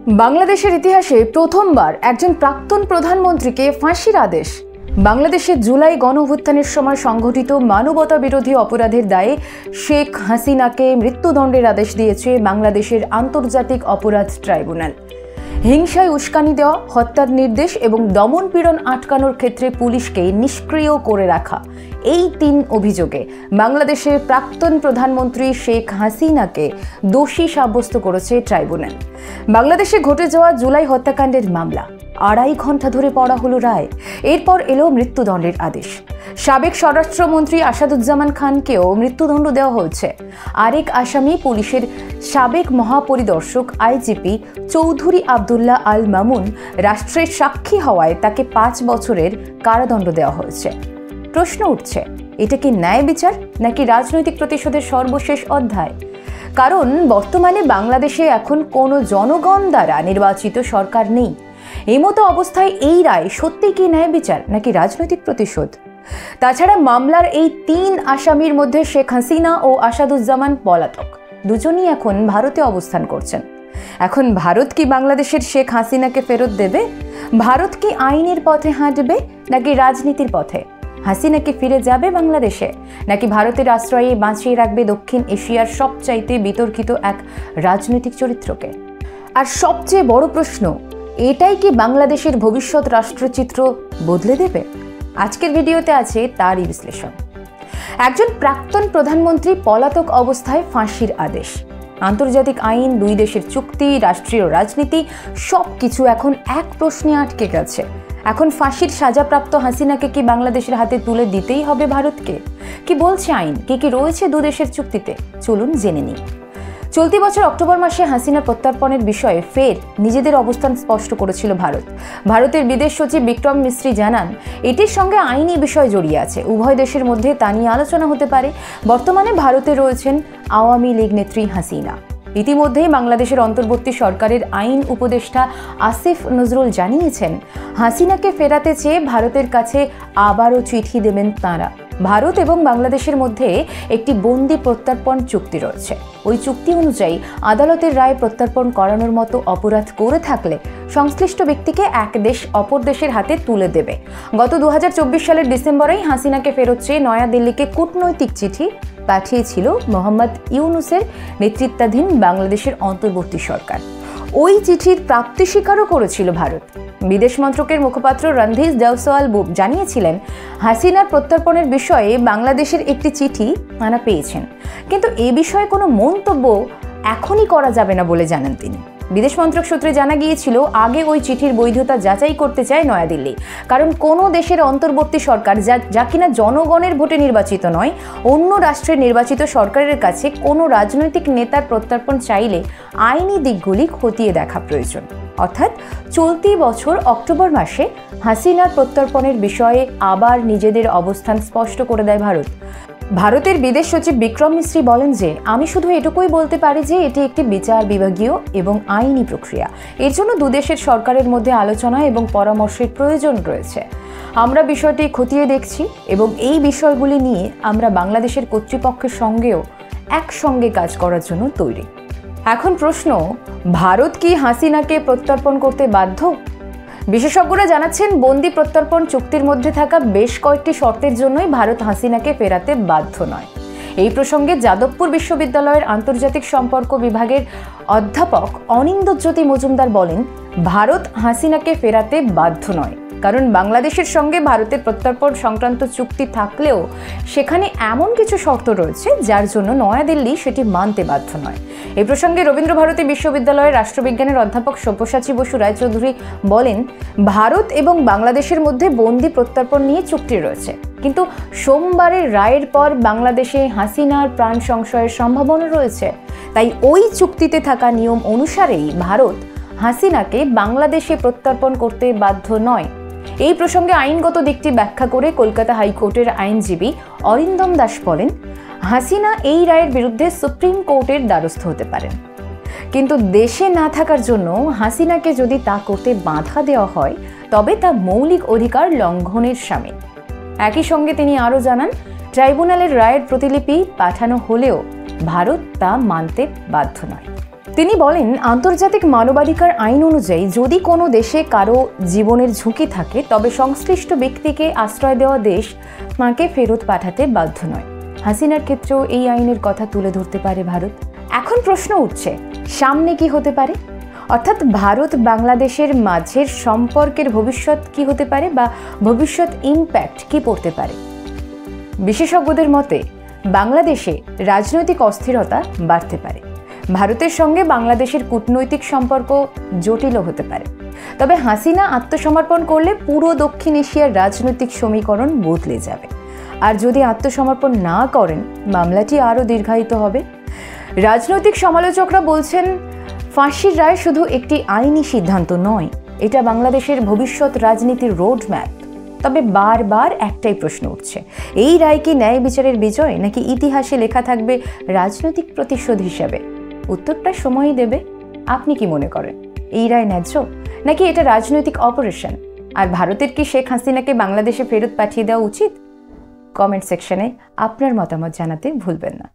বাংলাদেশের ইতিহাসে প্রথমবার একজন প্রাক্তন প্রধানমন্ত্রীকে ফাঁসির আদেশ। বাংলাদেশের জুলাই গণঅভ্যুত্থানের সময় সংঘটিত মানবতা বিরোধী অপরাধের দায়ে শেখ হাসিনাকে মৃত্যুদণ্ডের আদেশ দিয়েছে বাংলাদেশের আন্তর্জাতিক অপরাধ ট্রাইব্যুনাল। হিংসায় উস্কানি দেওয়া, হত্যার নির্দেশ এবং দমনপীড়ন আটকানোর ক্ষেত্রে পুলিশকে নিষ্ক্রিয় করে রাখা, এই 3 অভিযোগে বাংলাদেশের প্রাক্তন প্রধানমন্ত্রী শেখ হাসিনাকে দোষী সাব্যস্ত করেছে ট্রাইব্যুনাল। বাংলাদেশে ঘটে যাওয়া জুলাই হত্যাকাণ্ডের মামলা 2.5 ঘন্টা ধরে পড়া হলো রায়। এরপর এলো মৃত্যুদণ্ডের আদেশ। সাবেক স্বরাষ্ট্রমন্ত্রী আসাদুজ্জামান খানকেও মৃত্যুদণ্ড দেওয়া হয়েছে। আরেক আসামি পুলিশের সাবেক মহাপরিদর্শক আইজিপি চৌধুরী আবদুল্লাহ আল মামুন রাষ্ট্রের সাক্ষী হওয়ায় তাকে 5 বছরের কারাদণ্ড দেওয়া হয়েছে। প্রশ্ন উঠছে, এটা কি ন্যায় বিচার নাকি রাজনৈতিক প্রতিশোধের সর্বশেষ অধ্যায়? কারণ বর্তমানে বাংলাদেশে এখন কোনো জনগণ দ্বারা নির্বাচিত সরকার নেই। এই মতো অবস্থায় এই রায় সত্যি কি ন্যায় বিচার নাকি রাজনৈতিক প্রতিশোধ? তাছাড়া মামলার এই 3 আসামির মধ্যে শেখ হাসিনা ও আসাদুজ্জামান পলাতক, দুজনই এখন ভারতে অবস্থান করছেন। এখন ভারত কি বাংলাদেশের শেখ হাসিনাকে ফেরত দেবে? ভারত কি আইনের পথে হাঁটবে নাকি রাজনীতির পথে? হাসিনা কি ফিরে যাবে বাংলাদেশে নাকি ভারতের আশ্রয়ে বাঁচিয়ে রাখবে দক্ষিণ এশিয়ার সবচাইতে বিতর্কিত এক রাজনৈতিক চরিত্রকে? আর সবচেয়ে বড় প্রশ্ন, এটাই কি বাংলাদেশের ভবিষ্যৎ রাষ্ট্রচিত্র বদলে দেবে? আজকের ভিডিওতে আছে তারই বিশ্লেষণ। একজন প্রাক্তন প্রধানমন্ত্রী পলাতক অবস্থায় ফাঁসির আদেশ। আন্তর্জাতিক আইন, 2 দেশের চুক্তি, রাষ্ট্রীয় রাজনীতি সবকিছু এখন এক প্রশ্নে আটকে গেছে। এখন ফাঁসির সাজাপ্রাপ্ত হাসিনাকে কি বাংলাদেশের হাতে তুলে দিতেই হবে ভারতকে? কি বলছে আইন? কি রয়েছে 2 দেশের চুক্তিতে? চলুন জেনে নিই। চলতি বছর অক্টোবর মাসে হাসিনার প্রত্যর্পণের বিষয়ে ফের নিজেদের অবস্থান স্পষ্ট করেছিল ভারত। ভারতের বিদেশ সচিব বিক্রম মিস্ত্রি জানান, এটির সঙ্গে আইনি বিষয় জড়িয়ে আছে। উভয় দেশের মধ্যে তা নিয়ে আলোচনা হতে পারে। বর্তমানে ভারতে রয়েছেন আওয়ামী লীগ নেত্রী হাসিনা। ইতিমধ্যেই বাংলাদেশের অন্তর্বর্তী সরকারের আইন উপদেষ্টা আসিফ নজরুল জানিয়েছেন, হাসিনাকে ফেরাতে চেয়ে ভারতের কাছে আবারও চিঠি দেবেন তাঁরা। ভারত এবং বাংলাদেশের মধ্যে একটি বন্দি প্রত্যর্পণ চুক্তি রয়েছে। ওই চুক্তি অনুযায়ী আদালতের রায় প্রত্যর্পণ করানোর মতো অপরাধ করে থাকলে সংশ্লিষ্ট ব্যক্তিকে এক দেশ অপর দেশের হাতে তুলে দেবে। গত 2024 সালের ডিসেম্বরেই হাসিনাকে ফেরত চেয়ে নয়াদিল্লিকে কূটনৈতিক চিঠি পাঠিয়েছিল মোহাম্মদ ইউনুসের নেতৃত্বাধীন বাংলাদেশের অন্তর্বর্তী সরকার। ওই চিঠির প্রাপ্তি স্বীকারও করেছিল ভারত। বিদেশ মন্ত্রকের মুখপাত্র রণধীর জয়সওয়াল জানিয়েছিলেন, হাসিনার প্রত্যর্পণের বিষয়ে বাংলাদেশের একটি চিঠি তাঁরা পেয়েছেন, কিন্তু এ বিষয়ে কোনো মন্তব্য এখনই করা যাবে না বলে জানান তিনি। বিদেশ মন্ত্রক সূত্রে জানা গিয়েছিল, আগে ওই চিঠির বৈধতা যাচাই করতে চায় নয়াদিল্লি। কারণ কোনো দেশের অন্তর্বর্তী সরকার যা কিনা জনগণের ভোটে নির্বাচিত নয়, অন্য রাষ্ট্রের নির্বাচিত সরকারের কাছে কোনো রাজনৈতিক নেতার প্রত্যর্পণ চাইলে আইনি দিকগুলি খতিয়ে দেখা প্রয়োজন। অর্থাৎ চলতি বছর অক্টোবর মাসে হাসিনার প্রত্যর্পণের বিষয়ে আবার নিজেদের অবস্থান স্পষ্ট করে দেয় ভারত। ভারতের বিদেশ সচিব বিক্রম মিস্ত্রি বলেন যে, আমি শুধু এটুকুই বলতে পারি যে এটি একটি বিচার বিভাগীয় এবং আইনি প্রক্রিয়া। এর জন্য 2 দেশের সরকারের মধ্যে আলোচনা এবং পরামর্শের প্রয়োজন রয়েছে। আমরা বিষয়টি খতিয়ে দেখছি এবং এই বিষয়গুলি নিয়ে আমরা বাংলাদেশের কর্তৃপক্ষের সঙ্গেও একসঙ্গে কাজ করার জন্য তৈরি। এখন প্রশ্ন, ভারত কি হাসিনাকে প্রত্যর্পণ করতে বাধ্য? বিশেষজ্ঞরা জানাচ্ছেন, বন্দি প্রত্যর্পণ চুক্তির মধ্যে থাকা বেশ কয়েকটি শর্তের জন্যই ভারত হাসিনাকে ফেরাতে বাধ্য নয়। এই প্রসঙ্গে যাদবপুর বিশ্ববিদ্যালয়ের আন্তর্জাতিক সম্পর্ক বিভাগের অধ্যাপক অনিন্দ্যজ্যোতি মজুমদার বলেন, ভারত হাসিনাকে ফেরাতে বাধ্য নয়। কারণ বাংলাদেশের সঙ্গে ভারতের প্রত্যর্পণ সংক্রান্ত চুক্তি থাকলেও সেখানে এমন কিছু শর্ত রয়েছে যার জন্য নয়াদিল্লি সেটি মানতে বাধ্য নয়। এই প্রসঙ্গে রবীন্দ্রভারতী বিশ্ববিদ্যালয়ের রাষ্ট্রবিজ্ঞানের অধ্যাপক সব্যসাচী বসু রায়চৌধুরী বলেন, ভারত এবং বাংলাদেশের মধ্যে বন্দি প্রত্যর্পণ নিয়ে চুক্তি রয়েছে, কিন্তু সোমবারের রায়ের পর বাংলাদেশে হাসিনার প্রাণ সংশয়ের সম্ভাবনা রয়েছে। তাই ওই চুক্তিতে থাকা নিয়ম অনুসারেই ভারত হাসিনাকে বাংলাদেশে প্রত্যর্পণ করতে বাধ্য নয়। এই প্রসঙ্গে আইনগত দিকটি ব্যাখ্যা করে কলকাতা হাইকোর্টের আইনজীবী অরিন্দম দাস বলেন, হাসিনা এই রায়ের বিরুদ্ধে সুপ্রিম কোর্টের দ্বারস্থ হতে পারেন, কিন্তু দেশে না থাকার জন্য হাসিনাকে যদি তা করতে বাধা দেওয়া হয় তবে তা মৌলিক অধিকার লঙ্ঘনের শামিল। একই সঙ্গে তিনি আরও জানান, ট্রাইব্যুনালের রায়ের প্রতিলিপি পাঠানো হলেও ভারত তা মানতে বাধ্য নয়। তিনি বলেন, আন্তর্জাতিক মানবাধিকার আইন অনুযায়ী যদি কোনো দেশে কারো জীবনের ঝুঁকি থাকে তবে সংশ্লিষ্ট ব্যক্তিকে আশ্রয় দেওয়া দেশ তাঁকে ফেরত পাঠাতে বাধ্য নয়। হাসিনার ক্ষেত্রেও এই আইনের কথা তুলে ধরতে পারে ভারত। এখন প্রশ্ন উঠছে, সামনে কি হতে পারে? অর্থাৎ ভারত বাংলাদেশের মাঝের সম্পর্কের ভবিষ্যৎ কি হতে পারে বা ভবিষ্যৎ ইম্প্যাক্ট কি পড়তে পারে? বিশেষজ্ঞদের মতে বাংলাদেশে রাজনৈতিক অস্থিরতা বাড়তে পারে। ভারতের সঙ্গে বাংলাদেশের কূটনৈতিক সম্পর্ক জটিলও হতে পারে। তবে হাসিনা আত্মসমর্পণ করলে পুরো দক্ষিণ এশিয়ার রাজনৈতিক সমীকরণ বদলে যাবে। আর যদি আত্মসমর্পণ না করেন, মামলাটি আরও দীর্ঘায়িত হবে। রাজনৈতিক সমালোচকরা বলছেন, ফাঁসির রায় শুধু একটি আইনি সিদ্ধান্ত নয়, এটা বাংলাদেশের ভবিষ্যৎ রাজনীতির রোডম্যাপ। তবে বারবার একটাই প্রশ্ন উঠছে, এই রায় কি ন্যায় বিচারের বিজয়, নাকি ইতিহাসে লেখা থাকবে রাজনৈতিক প্রতিশোধ হিসেবে? উত্তরটা সময়ই দেবে। আপনি কি মনে করেন, এই রায় ন্যায্য, নাকি এটা রাজনৈতিক অপারেশন? আর ভারতের কি শেখ হাসিনাকে বাংলাদেশে ফেরত পাঠিয়ে দেওয়া উচিত? কমেন্ট সেকশনে আপনার মতামত জানাতে ভুলবেন না।